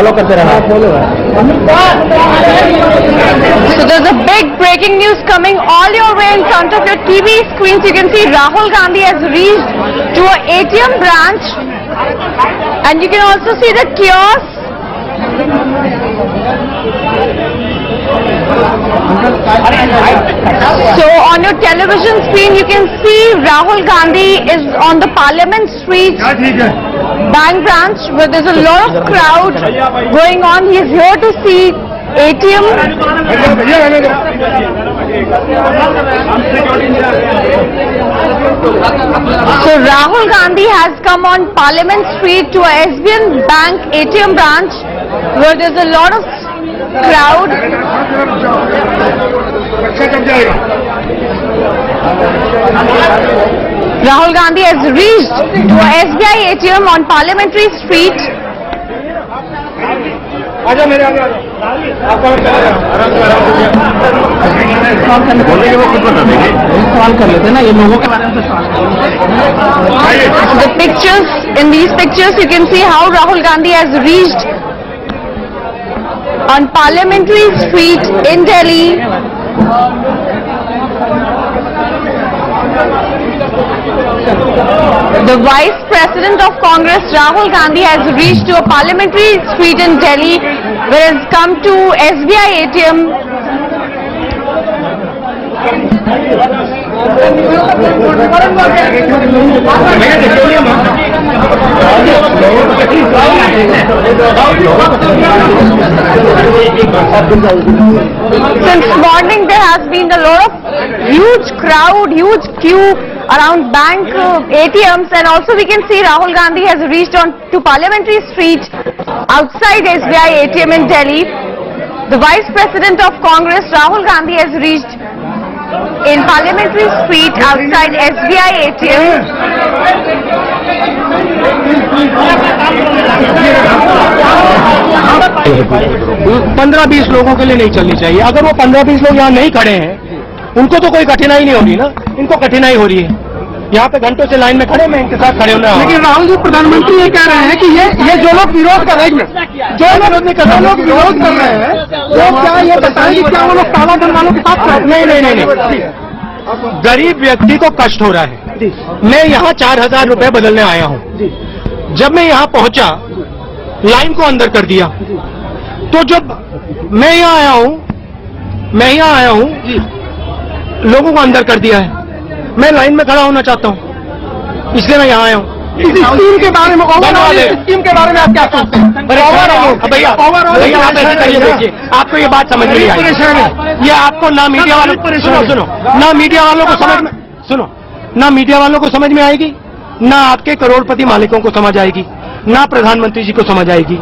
Follow करते रहना। So there's a big breaking news coming all your way in front of your TV screens. You can see Rahul Gandhi has reached to an ATM branch, and you can also see the kiosk. So on your television screen you can see Rahul Gandhi is on the Parliament Street bank branch where there's a lot of crowd going on. He is here to see ATM. So Rahul Gandhi has come on Parliament Street to a SBI Bank ATM branch where there's a lot of crowd. Rahul Gandhi has reached to a SBI ATM on Parliamentary Street. The pictures, in these pictures you can see how Rahul Gandhi has reached on Parliamentary Street in Delhi. The Vice President of Congress, Rahul Gandhi, has reached to a Parliamentary Street in Delhi where he has come to SBI ATM. Since morning there has been a lot of huge crowd, huge queue around bank ATMs, and also we can see Rahul Gandhi has reached on to Parliamentary Street outside SBI ATM in Delhi. The Vice President of Congress, Rahul Gandhi, has reached in Parliamentary Street outside SBI ATM. पंद्रह 20 लोगों के लिए नहीं चलनी चाहिए। अगर वो 15-20 लोग यहाँ नहीं खड़े हैं, उनको तो कोई कठिनाई नहीं हो रही ना, इनको कठिनाई हो रही है। यहाँ पे घंटों से लाइन में खड़े, मैं इनके साथ खड़े होना। लेकिन राहुल जी, प्रधानमंत्री ये कह रहे हैं कि ये जो लोग विरोध कर रहे हैं, जो लोग विरोध कर रहे हैं, वो क्या ये बताएंगे क्या वो लोग काला धन वालों के साथ? नहीं, गरीब व्यक्ति को कष्ट हो रहा है। मैं यहाँ 4000 रुपए बदलने आया हूँ। जब मैं यहाँ पहुंचा, लाइन को अंदर कर दिया, तो जब मैं यहाँ आया हूँ, लोगों को अंदर कर दिया है। मैं लाइन में खड़ा होना चाहता हूँ, इसलिए मैं यहाँ आया हूँ। इस स्कीम के बारे में आप क्या कहते हैं? भैया आप ऐसे करिए, देखिए आपको ये बात समझ नहीं आई। ये आपको ना मीडिया वालों ना मीडिया वालों को समझ में आएगी, ना आपके करोड़पति मालिकों को समझ आएगी, ना प्रधानमंत्री जी को समझ आएगी।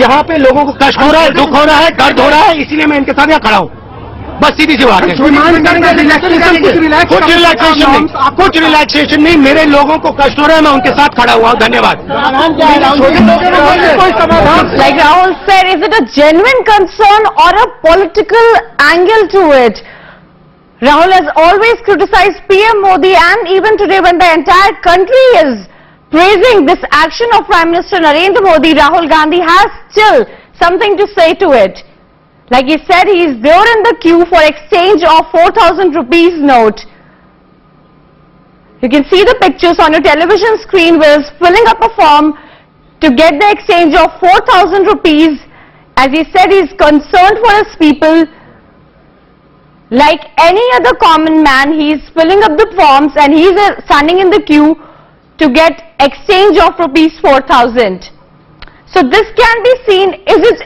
यहाँ पे लोगों को कष्ट हो रहा है, दुख हो रहा है, दर्द हो रहा है, इसलिए मैं इनके साथ यहाँ खड़ा हूँ। बस सीधी सी बात है। कुछ रिलैक्सेशन नहीं, मेरे लोगों को कष्ट हो रहा है, मैं उनके साथ खड़ा हुआ हूँ। धन्यवाद। Like Rahul said, is it a genuine concern or a political angle to it? Rahul has always criticized PM Modi, and even today when the entire country is praising this action of Prime Minister Narendra Modi, Rahul Gandhi has still something to say to it. Like he said, he is there in the queue for exchange of 4,000 rupees note. You can see the pictures on your television screen where he's filling up a form to get the exchange of 4,000 rupees. As he said, he is concerned for his people. Like any other common man, he is filling up the forms and he is standing in the queue to get exchange of rupees 4,000. So this can be seen, is it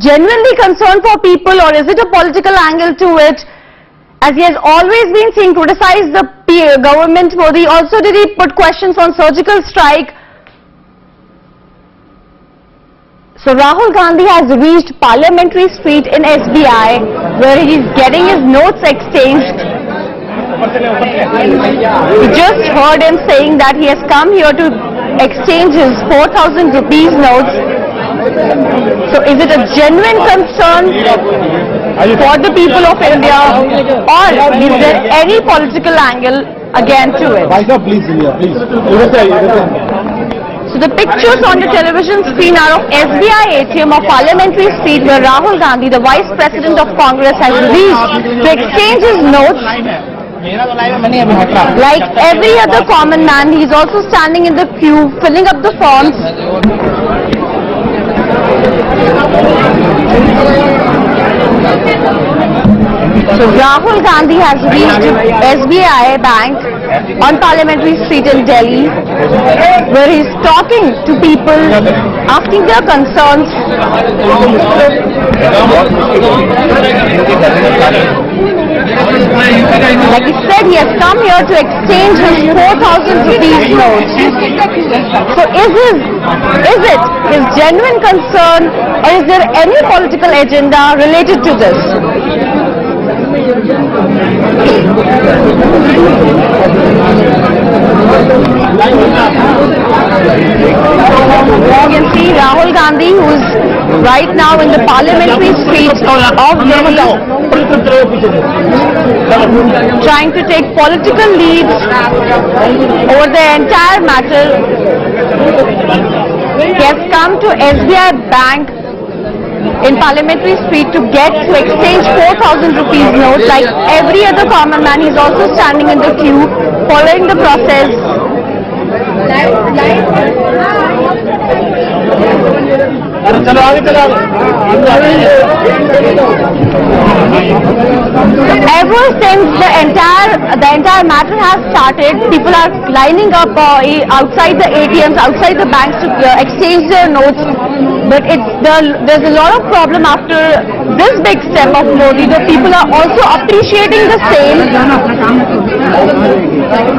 genuinely concern for people, or is it a political angle to it? As he has always been seen criticize the government, Modi also did he put questions on surgical strike. So Rahul Gandhi has reached Parliamentary Street in SBI where he is getting his notes exchanged. We just heard him saying that he has come here to exchange his 4,000 rupees notes. So is it a genuine concern for the people of India, or is there any political angle again to it? So The pictures on the television screen are of SBI ATM of Parliamentary Street where Rahul Gandhi, the Vice President of Congress, has reached to exchange his notes. Like every other common man, he is also standing in the queue, filling up the forms. So Rahul Gandhi has reached SBI Bank on Parliamentary Street in Delhi, where he is talking to people, asking their concerns. Like he said, he has come here to exchange his 4,000 rupees notes. So is it his genuine concern, or is there any political agenda related to this? You can see Rahul Gandhi, who is right now in the Parliamentary Street of Delhi, trying to take political leads over the entire matter. He has come to SBI Bank in Parliamentary Street to exchange 4,000 rupees notes. Like every other common man, he is also standing in the queue, following the process. Ever since the entire matter has started, people are lining up outside the ATMs, outside the banks to exchange their notes. But there's a lot of problem after this big step of Modi. The people are also appreciating the same.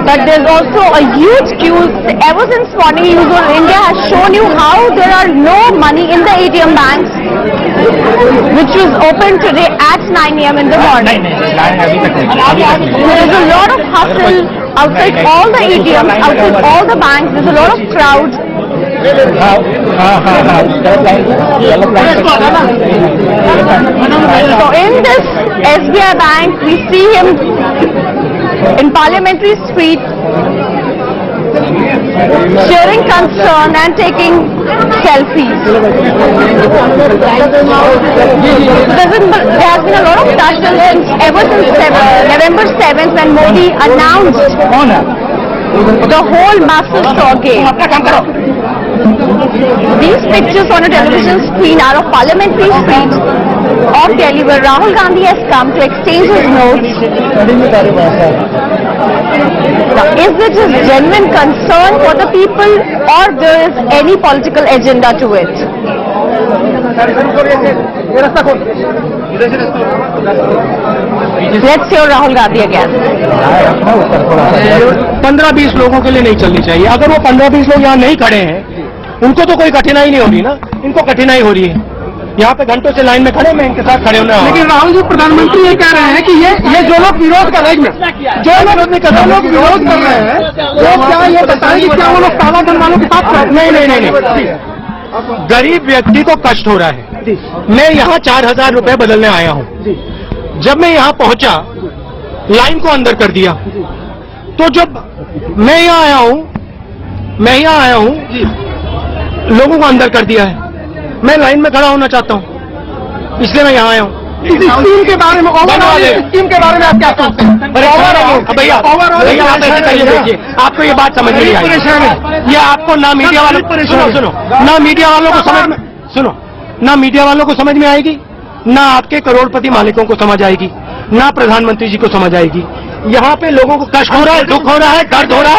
But there's also a huge queue. Ever since morning, News on India has shown you how there are no money in the ATM banks, which was open today at 9 AM in the morning. There is a lot of hustle outside all the ATMs, outside all the banks. There's a lot of crowd. So in this SBI Bank, we see him in Parliamentary Street, sharing concern and taking selfies. There has been a lot of turbulence ever since November 7th when Modi announced the whole massive stockade. These pictures on a television screen are of Parliamentary Street of Delhi, where Rahul Gandhi has come to exchange his notes. Now, is it his genuine concern for the people, or there is any political agenda to it? Let's hear Rahul Gandhi again. 15-20 लोगों के लिए नहीं चलनी चाहिए. अगर वो 15-20 लोग यहाँ नहीं खड़े हैं, उनको तो कोई कठिनाई नहीं हो रही ना. इनको कठिनाई हो रही है. यहाँ पे घंटों से लाइन में खड़े, मैं इनके साथ खड़े होना. लेकिन राहुल जी, प्रधानमंत्री ये कह रहे हैं कि ये जो लोग विरोध कर रहे हैं, जो लोग विरोध कर रहे हैं, वो क्या ये बताएं कि क्या वो लोग काला धन वालों के साथ? नहीं. गरीब व्यक्ति को कष्ट हो रहा है. मैं यहाँ 4,000 रुपए बदलने आया हूँ. जब मैं यहाँ पहुंचा, लाइन को अंदर कर दिया. तो जब मैं यहाँ आया हूँ, लोगों को अंदर कर दिया है. मैं लाइन में खड़ा होना चाहता हूँ, इसलिए मैं यहाँ आया हूँ. स्कीम के बारे में, स्कीम के बारे में आप क्या सोचते हैं? भैया आप ऐसे करिए, देखिए, आपको ये बात समझ में नहीं आई. ये आपको ना मीडिया वालों सुनो ना मीडिया वालों को समझ में ना मीडिया वालों को समझ में आएगी, ना आपके करोड़पति मालिकों को समझ आएगी, ना प्रधानमंत्री जी को समझ आएगी. यहाँ पे लोगों को कष्ट हो रहा है, दुख हो रहा है, दर्द हो रहा है.